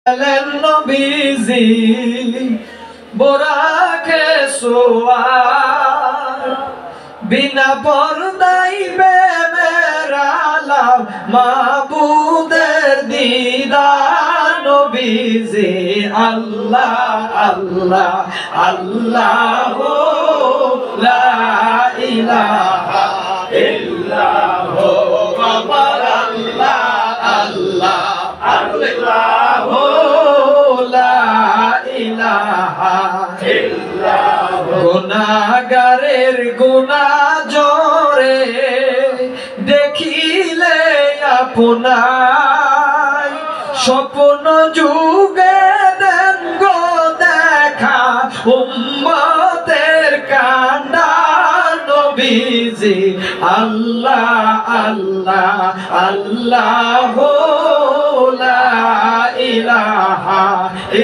নবীজি বোরাকে সোয়ার বিনা পর্দাই বেমেরালাম মাবুদের দিদার নবীজি আল্লাহ আল্লাহ আল্লাহ লা ইলাহা ইল্লাল্লাহ আমার আল্লাহ আল্লাহ আল্লাহ গুনাহগারের গুনাহ জোরে দেখিলে আপনার স্বপ্ন যুগে দেন গো দেখা উম্মতের কান্না নবীজি আল্লাহ আল্লাহ আল্লাহ লা ইলাহা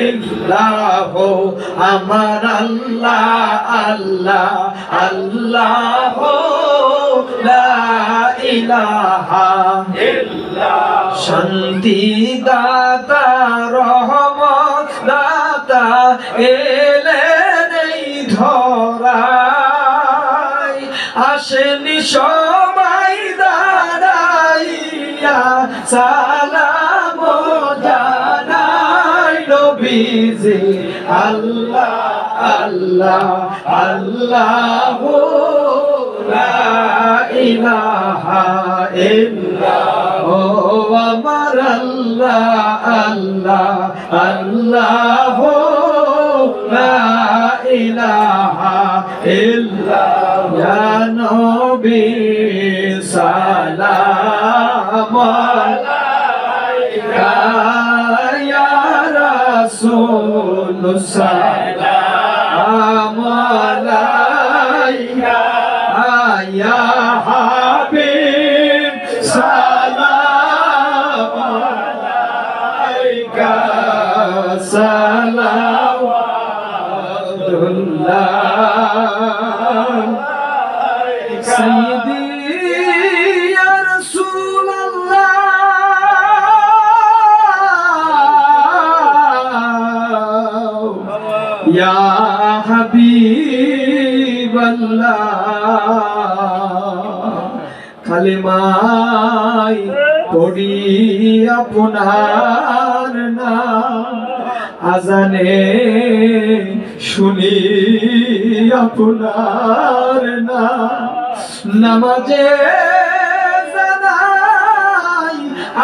ইল্লাল্লাহ আমার আল্লাহ আল্লাহ আল্লাহ লা ইলাহা ইল্লাল্লাহ শান্তি দাতা রহমত দাতা এলেন এই ধরায় আসেনি সবাই দাঁড়াইয়া সালাম জানাই নবীজি আল্লাহ আল্লাহ আল্লাহ লা ইলাহা ইল্লাল্লাহ আমার আল্লাহ আল্লাহ আল্লাহ লা ইলাহা ইল্লাল্লাহ ইয়া নবী সালাম আলাইকা ইয়া রাসূল সালাম আলাইকা ইয়া হাবিব সালাম আলাইকা সালাওয়াতুল্লাহ সাইয়্যিদি ইয়া রাসূলুল্লাহ ইয়া হাবিবাল্লাহ কালিমাই পড়ি আপনার নাম আজানে শুনি আপনার নাম নামাজে জানাই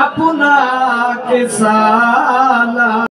আপনাকে সালাম।